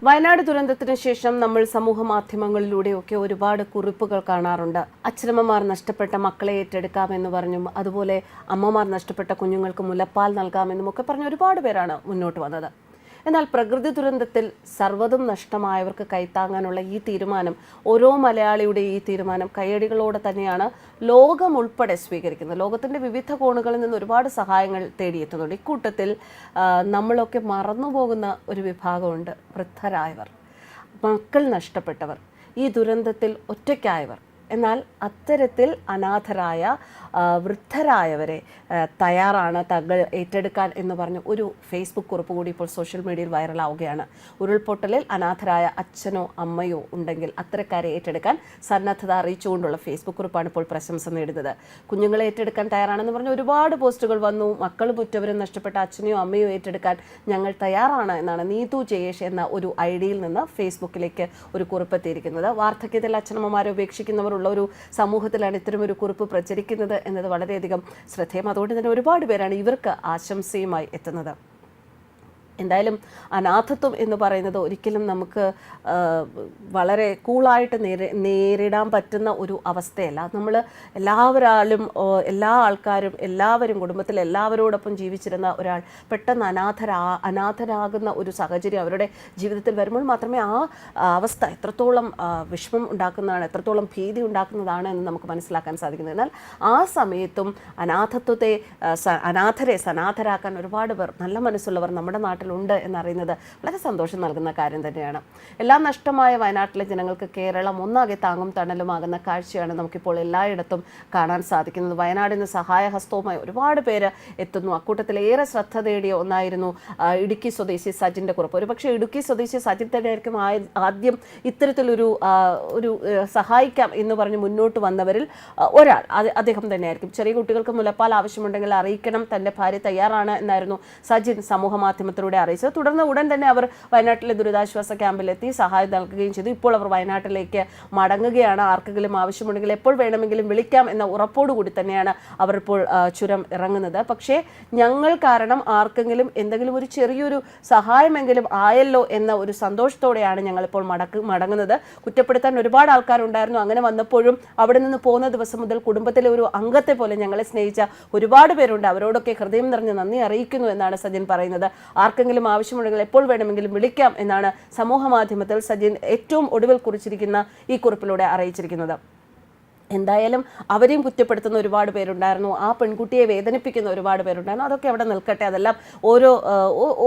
വയനാട് ദുരന്തത്തിന് ശേഷം നമ്മൾ സമൂഹ മാധ്യമങ്ങളിലൂടെയൊക്കെ ഒരുപാട് കുറിപ്പുകൾ കാണാറുണ്ട്. അച്ഛനമ്മമാർ നഷ്ടപ്പെട്ട മക്കളെ ഏറ്റെടുക്കാമെന്ന് പറഞ്ഞും അതുപോലെ അമ്മമാർ നഷ്ടപ്പെട്ട കുഞ്ഞുങ്ങൾക്ക് മുലപ്പാൽ നൽകാമെന്നും ഒക്കെ പറഞ്ഞ് ഒരുപാട് പേരാണ് മുന്നോട്ട് വന്നത്. എന്നാൽ പ്രകൃതി ദുരന്തത്തിൽ സർവ്വതും നഷ്ടമായവർക്ക് കൈത്താങ്ങാനുള്ള ഈ തീരുമാനം, ഓരോ മലയാളിയുടെ ഈ തീരുമാനം കയ്യടികളോടെ തന്നെയാണ് ലോകം ഉൾപ്പെടെ സ്വീകരിക്കുന്നത്. ലോകത്തിൻ്റെ വിവിധ കോണുകളിൽ നിന്ന് ഒരുപാട് സഹായങ്ങൾ തേടിയെത്തുന്നുണ്ട്. ഇക്കൂട്ടത്തിൽ നമ്മളൊക്കെ മറന്നുപോകുന്ന ഒരു വിഭാഗമുണ്ട്. വൃദ്ധരായവർ, മക്കൾ നഷ്ടപ്പെട്ടവർ, ഈ ദുരന്തത്തിൽ ഒറ്റയ്ക്കായവർ. എന്നാൽ അത്തരത്തിൽ അനാഥരായ വൃദ്ധരായവരെ തയ്യാറാണ് തങ്ങൾ ഏറ്റെടുക്കാൻ എന്ന് പറഞ്ഞ് ഒരു ഫേസ്ബുക്ക് കുറിപ്പ് കൂടി ഇപ്പോൾ സോഷ്യൽ മീഡിയയിൽ വൈറലാവുകയാണ്. ഉരുൾപൊട്ടലിൽ അനാഥരായ അച്ഛനോ അമ്മയോ ഉണ്ടെങ്കിൽ അത്തരക്കാരെ ഏറ്റെടുക്കാൻ സന്നദ്ധത അറിയിച്ചുകൊണ്ടുള്ള ഫേസ്ബുക്ക് കുറിപ്പാണ് ഇപ്പോൾ പ്രശംസ നേടുന്നത്. കുഞ്ഞുങ്ങളെ ഏറ്റെടുക്കാൻ തയ്യാറാണെന്ന് പറഞ്ഞ് ഒരുപാട് പോസ്റ്റുകൾ വന്നു. മക്കൾ പുറ്റവരും നഷ്ടപ്പെട്ട അച്ഛനെയോ അമ്മയോ ഏറ്റെടുക്കാൻ ഞങ്ങൾ തയ്യാറാണ് എന്നാണ് നീതു ജയേഷ് എന്ന ഒരു ഐഡിയിൽ നിന്ന് ഫേസ്ബുക്കിലേക്ക് ഒരു കുറിപ്പ് എത്തിയിരിക്കുന്നത്. വാർദ്ധക്യത്തിൽ അച്ഛനമ്മമാരെ ഉപേക്ഷിക്കുന്നവർ ഉള്ള ഒരു സമൂഹത്തിലാണ് ഇത്തരമൊരു കുറിപ്പ് പ്രചരിക്കുന്നത് എന്നത് വളരെയധികം ശ്രദ്ധേയം. അതുകൊണ്ട് തന്നെ ഒരുപാട് പേരാണ് ഇവർക്ക് ആശംസയുമായി എത്തുന്നത്. എന്തായാലും അനാഥത്വം എന്ന് പറയുന്നത് ഒരിക്കലും നമുക്ക് വളരെ കൂളായിട്ട് നേരിടാൻ പറ്റുന്ന ഒരു അവസ്ഥയല്ല. നമ്മൾ എല്ലാ ആൾക്കാരും കുടുംബത്തിൽ എല്ലാവരോടൊപ്പം ജീവിച്ചിരുന്ന ഒരാൾ പെട്ടെന്ന് അനാഥരാകുന്ന ഒരു സാഹചര്യം അവരുടെ ജീവിതത്തിൽ വരുമ്പോൾ മാത്രമേ ആ അവസ്ഥ എത്രത്തോളം വിഷമം ഉണ്ടാക്കുന്നതാണ്, എത്രത്തോളം ഭീതി ഉണ്ടാക്കുന്നതാണ് എന്ന് നമുക്ക് മനസ്സിലാക്കാൻ സാധിക്കുന്നത്. എന്നാൽ ആ സമയത്തും അനാഥരെ സനാഥരാക്കാൻ ഒരുപാട് പേർ, നല്ല മനസ്സുള്ളവർ നമ്മുടെ നാട്ടിൽ ഉണ്ട് എന്നറിയുന്നത് വളരെ സന്തോഷം നൽകുന്ന കാര്യം തന്നെയാണ്. എല്ലാം നഷ്ടമായ വയനാട്ടിലെ ജനങ്ങൾക്ക് കേരളം ഒന്നാകെ താങ്ങും തണലുമാകുന്ന കാഴ്ചയാണ് നമുക്കിപ്പോൾ എല്ലായിടത്തും കാണാൻ സാധിക്കുന്നത്. വയനാടിന് സഹായഹസ്തവുമായി ഒരുപാട് പേര് എത്തുന്നു. അക്കൂട്ടത്തിൽ ഏറെ ശ്രദ്ധ തേടിയ ഒന്നായിരുന്നു ഇടുക്കി സ്വദേശി സജിൻ്റെ കുറിപ്പ്. ഒരുപക്ഷെ ഇടുക്കി സ്വദേശി സജിൻ തന്നെയായിരിക്കും ആദ്യം ഇത്തരത്തിലൊരു സഹായിക്കാം എന്ന് പറഞ്ഞ് മുന്നോട്ട് വന്നവരിൽ ഒരാൾ. അദ്ദേഹം തന്നെയായിരിക്കും. ചെറിയ കുട്ടികൾക്ക് മുലപ്പാൽ ആവശ്യമുണ്ടെങ്കിൽ അറിയിക്കണം, തൻ്റെ ഭാര്യ തയ്യാറാണ് എന്നായിരുന്നു സജിൻ സമൂഹ മാധ്യമത്തിലൂടെ അറിയിച്ചത്. തുടർന്ന് ഉടൻ തന്നെ അവർ വയനാട്ടിലെ ദുരിതാശ്വാസ ക്യാമ്പിലെത്തി സഹായം നൽകുകയും ചെയ്തു. ഇപ്പോൾ അവർ വയനാട്ടിലേക്ക് മടങ്ങുകയാണ്. ആർക്കെങ്കിലും ആവശ്യമുണ്ടെങ്കിൽ എപ്പോൾ വേണമെങ്കിലും വിളിക്കാം എന്ന ഉറപ്പോടുകൂടി തന്നെയാണ് അവർ ഇപ്പോൾ ചുരം ഇറങ്ങുന്നത്. പക്ഷേ ഞങ്ങൾ കാരണം ആർക്കെങ്കിലും എന്തെങ്കിലും ഒരു ചെറിയൊരു സഹായമെങ്കിലും ആയല്ലോ എന്ന ഒരു സന്തോഷത്തോടെയാണ് ഞങ്ങളിപ്പോൾ മടങ്ങുന്നത്. കുറ്റപ്പെടുത്താൻ ഒരുപാട് ആൾക്കാരുണ്ടായിരുന്നു. അങ്ങനെ വന്നപ്പോഴും അവിടെ നിന്ന് പോകുന്ന ദിവസം മുതൽ കുടുംബത്തിലെ ഒരു അംഗത്തെ പോലെ ഞങ്ങളെ സ്നേഹിച്ച ഒരുപാട് പേരുണ്ട്. അവരോടൊക്കെ ഹൃദയം നിറഞ്ഞ് നന്ദി അറിയിക്കുന്നു എന്നാണ് സജിൻ പറയുന്നത്. ആർക്കെങ്കിലും ആവശ്യമുണ്ടെങ്കിൽ എപ്പോൾ വേണമെങ്കിലും വിളിക്കാം എന്നാണ് സമൂഹ മാധ്യമത്തിൽ സജിൻ ഏറ്റവും ഒടുവിൽ കുറിച്ചിരിക്കുന്ന ഈ കുറിപ്പിലൂടെ അറിയിച്ചിരിക്കുന്നത്. എന്തായാലും അവരെയും കുറ്റപ്പെടുത്തുന്ന ഒരുപാട് പേരുണ്ടായിരുന്നു. ആ പെൺകുട്ടിയെ വേദനിപ്പിക്കുന്ന ഒരുപാട് പേരുണ്ടായിരുന്നു. അതൊക്കെ അവിടെ നിൽക്കട്ടെ. അതെല്ലാം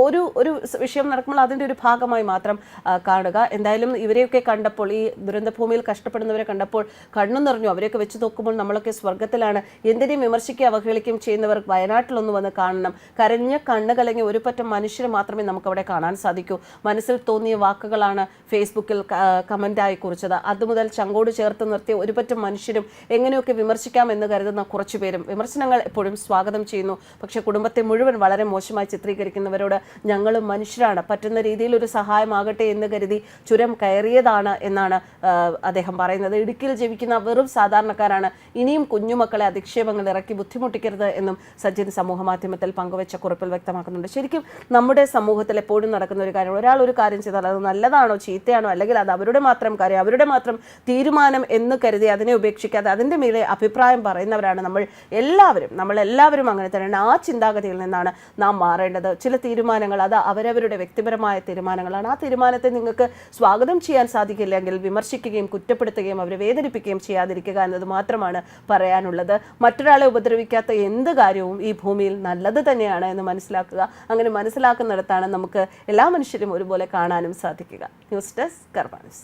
ഒരു വിഷയം നടക്കുമ്പോൾ അതിൻ്റെ ഒരു ഭാഗമായി മാത്രം കാണുക. എന്തായാലും ഇവരെയൊക്കെ കണ്ടപ്പോൾ, ഈ ദുരന്തഭൂമിയിൽ കഷ്ടപ്പെടുന്നവരെ കണ്ടപ്പോൾ കണ്ണു നിറഞ്ഞു. അവരെയൊക്കെ വെച്ച് നോക്കുമ്പോൾ നമ്മളൊക്കെ സ്വർഗത്തിലാണ്. എന്തിനേയും വിമർശിക്കുകയും അവഹേളിക്കുകയും ചെയ്യുന്നവർ വയനാട്ടിലൊന്ന് വന്ന് കാണണം. കരഞ്ഞ് കണ്ണ് കലങ്ങി ഒരു പറ്റം മനുഷ്യരെ മാത്രമേ നമുക്കവിടെ കാണാൻ സാധിക്കൂ. മനസ്സിൽ തോന്നിയ വാക്കുകളാണ് ഫേസ്ബുക്കിൽ കമൻ്റായി കുറിച്ചത്. അതുമുതൽ ചങ്കോട് ചേർത്ത് നിർത്തിയ ഒരു പറ്റം മനുഷ്യരും എങ്ങനെയൊക്കെ വിമർശിക്കാം എന്ന് കരുതുന്ന കുറച്ചു പേരും വിമർശനങ്ങൾ എപ്പോഴും സ്വാഗതം ചെയ്യുന്നു. പക്ഷെ കുടുംബത്തെ മുഴുവൻ വളരെ മോശമായി ചിത്രീകരിക്കുന്നവരോട് ഞങ്ങളും മനുഷ്യരാണ്, പറ്റുന്ന രീതിയിൽ ഒരു സഹായമാകട്ടെ എന്ന് കരുതി ചുരം കയറിയതാണ് എന്നാണ് അദ്ദേഹം പറയുന്നത്. ഇടുക്കിയിൽ ജീവിക്കുന്ന വെറും സാധാരണക്കാരാണ്. ഇനിയും കുഞ്ഞുമക്കളെ അധിക്ഷേപങ്ങൾ ഇറക്കി ബുദ്ധിമുട്ടിക്കരുത് എന്നും സജിൻ സമൂഹ മാധ്യമത്തിൽ പങ്കുവച്ച കുറിപ്പിൽ വ്യക്തമാക്കുന്നുണ്ട്. ശരിക്കും നമ്മുടെ സമൂഹത്തിൽ എപ്പോഴും നടക്കുന്ന ഒരു കാര്യം, ഒരാൾ ഒരു കാര്യം ചെയ്താൽ അത് നല്ലതാണോ ചീത്തയാണോ, അല്ലെങ്കിൽ അത് അവരുടെ മാത്രം കാര്യം, അവരുടെ മാത്രം തീരുമാനം എന്ന് കരുതി അതിനെ ഉപേക്ഷിക്കാതെ അതിൻ്റെ മീതെ അഭിപ്രായം പറയുന്നവരാണ് നമ്മളെല്ലാവരും അങ്ങനെ തന്നെയാണ്. ആ ചിന്താഗതിയിൽ നിന്നാണ് നാം മാറേണ്ടത്. ചില തീരുമാനങ്ങൾ അത് അവരവരുടെ വ്യക്തിപരമായ തീരുമാനങ്ങളാണ്. ആ തീരുമാനത്തെ നിങ്ങൾക്ക് സ്വാഗതം ചെയ്യാൻ സാധിക്കില്ലെങ്കിൽ വിമർശിക്കുകയും കുറ്റപ്പെടുത്തുകയും അവരെ വേദനിപ്പിക്കുകയും ചെയ്യാതിരിക്കുക എന്നത് മാത്രമാണ് പറയാനുള്ളത്. മറ്റൊരാളെ ഉപദ്രവിക്കാത്ത എന്ത് കാര്യവും ഈ ഭൂമിയിൽ നല്ലത് തന്നെയാണ് എന്ന് മനസ്സിലാക്കുക. അങ്ങനെ മനസ്സിലാക്കുന്നിടത്താണ് നമുക്ക് എല്ലാ മനുഷ്യരും ഒരുപോലെ കാണാനും സാധിക്കുക. ന്യൂസ് ഡെസ്ക് കർമ്മ ന്യൂസ്.